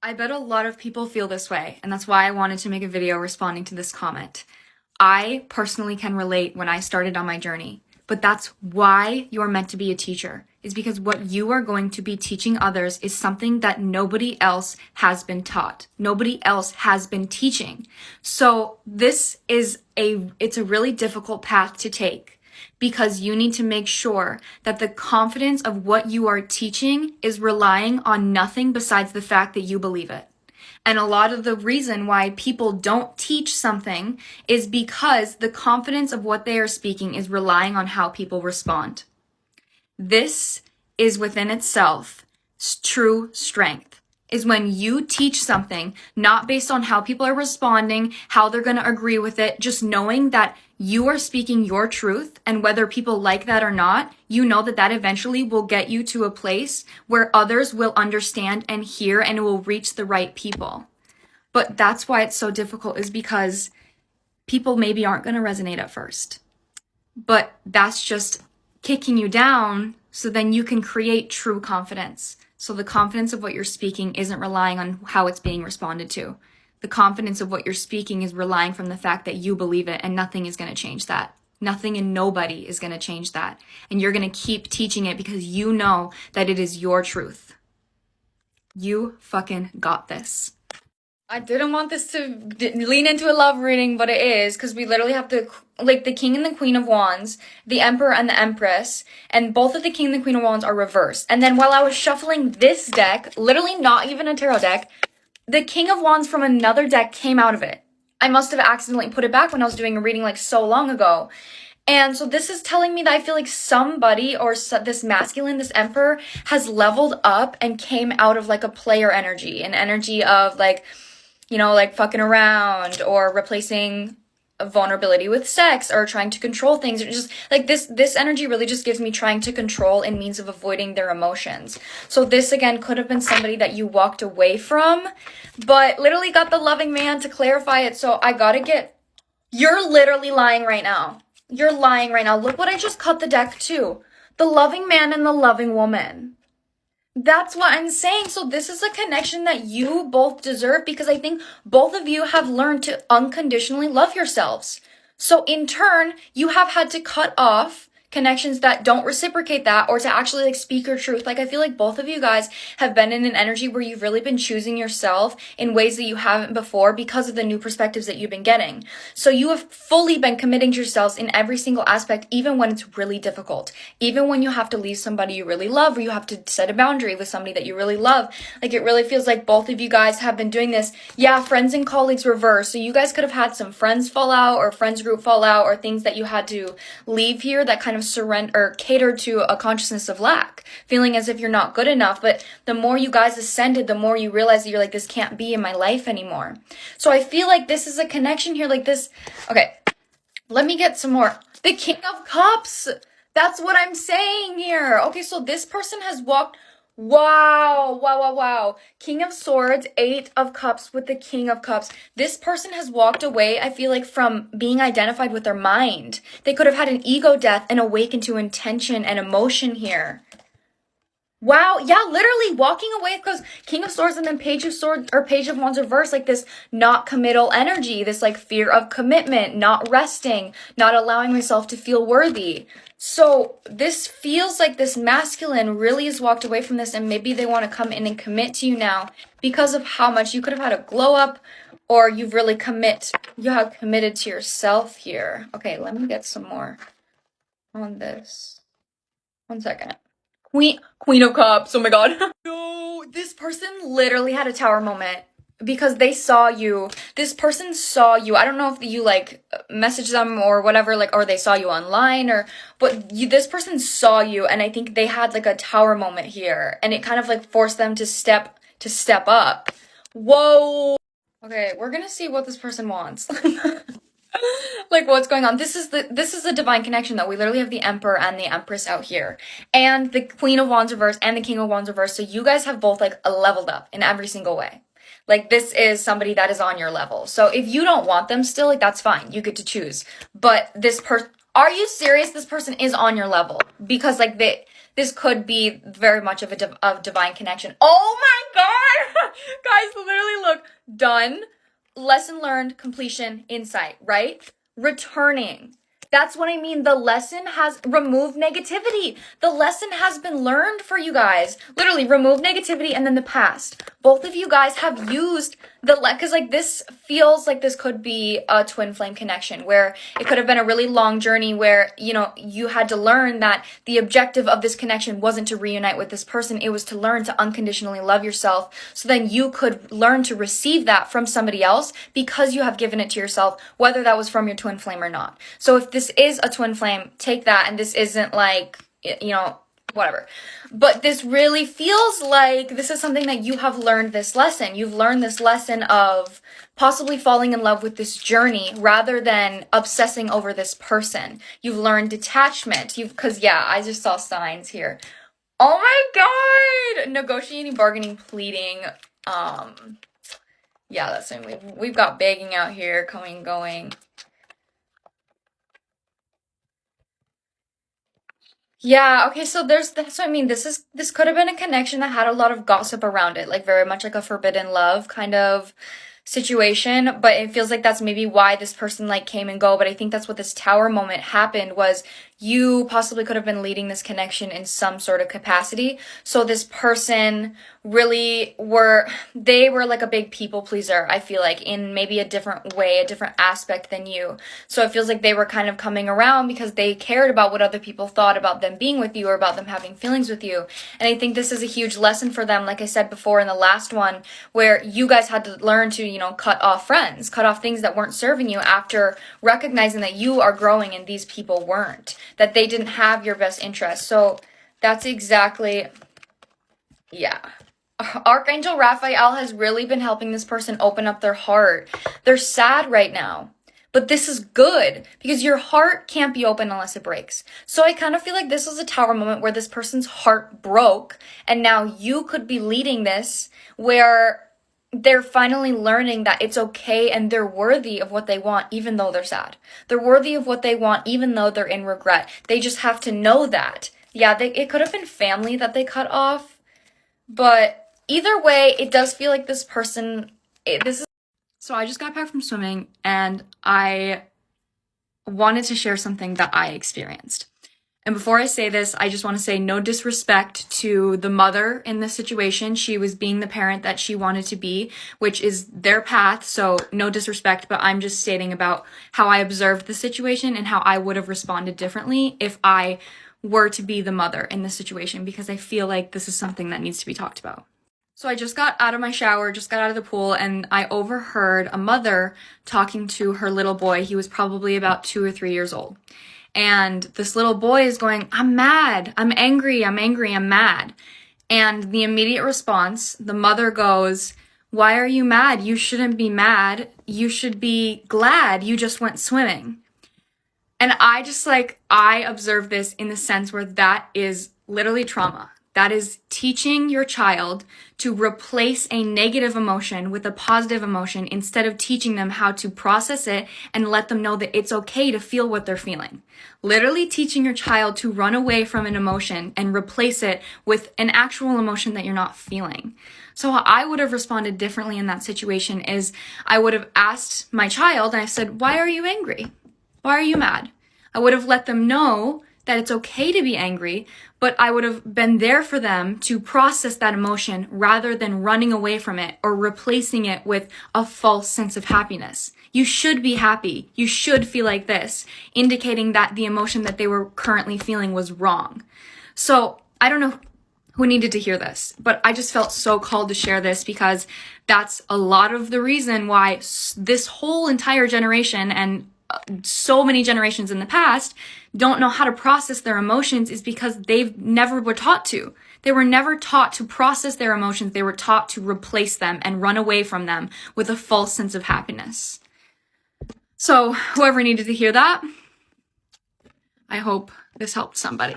I bet a lot of people feel this way, and that's why I wanted to make a video responding to this comment. I personally can relate when I started on my journey, but that's why you're meant to be a teacher, is because what you are going to be teaching others is something that nobody else has been taught. Nobody else has been teaching. So it's a really difficult path to take, because you need to make sure that the confidence of what you are teaching is relying on nothing besides the fact that you believe it. And a lot of the reason why people don't teach something is because the confidence of what they are speaking is relying on how people respond. This is within itself true strength, is when you teach something not based on how people are responding, how they're going to agree with it, just knowing that you are speaking your truth, and whether people like that or not, you know that that eventually will get you to a place where others will understand and hear, and it will reach the right people. But that's why it's so difficult, is because people maybe aren't going to resonate at first. But that's just kicking you down so then you can create true confidence. So the confidence of what you're speaking isn't relying on how it's being responded to. The confidence of what you're speaking is relying from the fact that you believe it, and nothing is going to change that. Nothing and nobody is going to change that. And you're going to keep teaching it because you know that it is your truth. You fucking got this. I didn't want this to lean into a love reading, but it is, because we literally have the King and the Queen of Wands, the Emperor and the Empress, and both of the King and the Queen of Wands are reversed. And then while I was shuffling this deck, literally not even a tarot deck, the King of Wands from another deck came out of it. I must have accidentally put it back when I was doing a reading like so long ago. And so this is telling me that I feel like somebody, or this masculine, this Emperor, has leveled up and came out of like a player energy, an energy of like, you know, like fucking around or replacing vulnerability with sex or trying to control things, or just like this energy really just gives me trying to control in means of avoiding their emotions. So this again could have been somebody that you walked away from, but literally got the loving man to clarify it. So I gotta get, you're literally lying right now. You're lying right now. Look what I just cut the deck to. The loving man and the loving woman. That's what I'm saying. So this is a connection that you both deserve, because I think both of you have learned to unconditionally love yourselves. So in turn, you have had to cut off connections that don't reciprocate that, or to actually like speak your truth. Like I feel like both of you guys have been in an energy where you've really been choosing yourself in ways that you haven't before because of the new perspectives that you've been getting. So you have fully been committing to yourselves in every single aspect, even when it's really difficult, even when you have to leave somebody you really love, or you have to set a boundary with somebody that you really love. Like it really feels like both of you guys have been doing this. Yeah, friends and colleagues reverse. So you guys could have had some friends fall out, or friends group fall out, or things that you had to leave here that kind of surrender or cater to a consciousness of lack, feeling as if you're not good enough. But the more you guys ascended, the more you realize that you're like, this can't be in my life anymore. So I feel like this is a connection here, like this. Okay, let me get some more. The King of Cups. That's what I'm saying here. Okay, so this person has walked. Wow. King of Swords, 8 of Cups with the King of Cups. This person has walked away, I feel like, from being identified with their mind. They could have had an ego death and awakened to intention and emotion here. Wow, yeah, literally walking away, because King of Swords and then Page of Swords or Page of Wands reverse, like this not committal energy, this like fear of commitment, not resting, not allowing myself to feel worthy. So this feels like this masculine really has walked away from this, and maybe they want to come in and commit to you now because of how much you could have had a glow up, or you have committed to yourself here. Okay, let me get some more on this. 1 second. Queen of Cups, oh my god. No, this person literally had a tower moment because they saw you. This person saw you. I don't know if you like messaged them or whatever, like, or they saw you online, but this person saw you, and I think they had like a tower moment here, and it kind of like forced them to step up. Whoa. Okay, we're gonna see what this person wants. Like what's going on. This is the divine connection, though. We literally have the Emperor and the Empress out here, and the Queen of Wands reverse and the King of Wands reverse. So you guys have both like leveled up in every single way. Like this is somebody that is on your level. So if you don't want them still, like that's fine. You get to choose. But this person, are you serious? This person is on your level, because like this could be very much of of divine connection. Oh my God! Guys, literally look, done, lesson learned, completion, insight, right? Returning. That's what I mean. The lesson has removed negativity. The lesson has been learned for you guys. Literally, remove negativity and then the past. Both of you guys have used because like this feels like this could be a twin flame connection where it could have been a really long journey where, you know, you had to learn that the objective of this connection wasn't to reunite with this person. It was to learn to unconditionally love yourself. So then you could learn to receive that from somebody else because you have given it to yourself, whether that was from your twin flame or not. So if this is a twin flame, take that. And this isn't like, you know, whatever. But this really feels like this is something that you have learned this lesson. You've learned this lesson of possibly falling in love with this journey rather than obsessing over this person. You've learned detachment. Because yeah, I just saw signs here. Oh my God! Negotiating, bargaining, pleading. Yeah, that's something we've got begging out here, coming, going. Yeah, okay, so that's what I mean. This could have been a connection that had a lot of gossip around it, like very much like a forbidden love kind of situation, but it feels like that's maybe why this person like came and go. But I think that's what this tower moment happened was you possibly could have been leading this connection in some sort of capacity. So this person really they were like a big people pleaser, I feel like, in maybe a different way, a different aspect than you. So it feels like they were kind of coming around because they cared about what other people thought about them being with you or about them having feelings with you. And I think this is a huge lesson for them, like I said before in the last one, where you guys had to learn to, you know, cut off friends, cut off things that weren't serving you after recognizing that you are growing and these people weren't, that they didn't have your best interest. So that's exactly, yeah. Archangel Raphael has really been helping this person open up their heart. They're sad right now, but this is good because your heart can't be open unless it breaks. So I kind of feel like this was a tower moment where this person's heart broke and now you could be leading this where they're finally learning that it's okay and they're worthy of what they want even though they're sad. They're worthy of what they want even though they're in regret. They just have to know that. Yeah, it could have been family that they cut off, but either way, it does feel like this person, So I just got back from swimming and I wanted to share something that I experienced. And before I say this, I just want to say no disrespect to the mother in this situation. She was being the parent that she wanted to be, which is their path. So no disrespect, but I'm just stating about how I observed the situation and how I would have responded differently if I were to be the mother in this situation, because I feel like this is something that needs to be talked about. So I just got out of my shower, just got out of the pool, and I overheard a mother talking to her little boy. He was probably about 2 or 3 years old. And this little boy is going, I'm mad, I'm angry, I'm angry, I'm mad. And the immediate response, the mother goes, why are you mad? You shouldn't be mad. You should be glad you just went swimming. And I observe this in the sense where that is literally trauma. That is teaching your child to replace a negative emotion with a positive emotion instead of teaching them how to process it and let them know that it's okay to feel what they're feeling. Literally teaching your child to run away from an emotion and replace it with an actual emotion that you're not feeling. So how I would have responded differently in that situation is I would have asked my child and I said, why are you angry? Why are you mad? I would have let them know that it's okay to be angry, but I would have been there for them to process that emotion rather than running away from it or replacing it with a false sense of happiness. You should be happy. You should feel like this, indicating that the emotion that they were currently feeling was wrong. So I don't know who needed to hear this, but I just felt so called to share this because that's a lot of the reason why this whole entire generation and so many generations in the past don't know how to process their emotions is because they've never were taught to. They were never taught to process their emotions. They were taught to replace them and run away from them with a false sense of happiness. So whoever needed to hear that, I hope this helped somebody.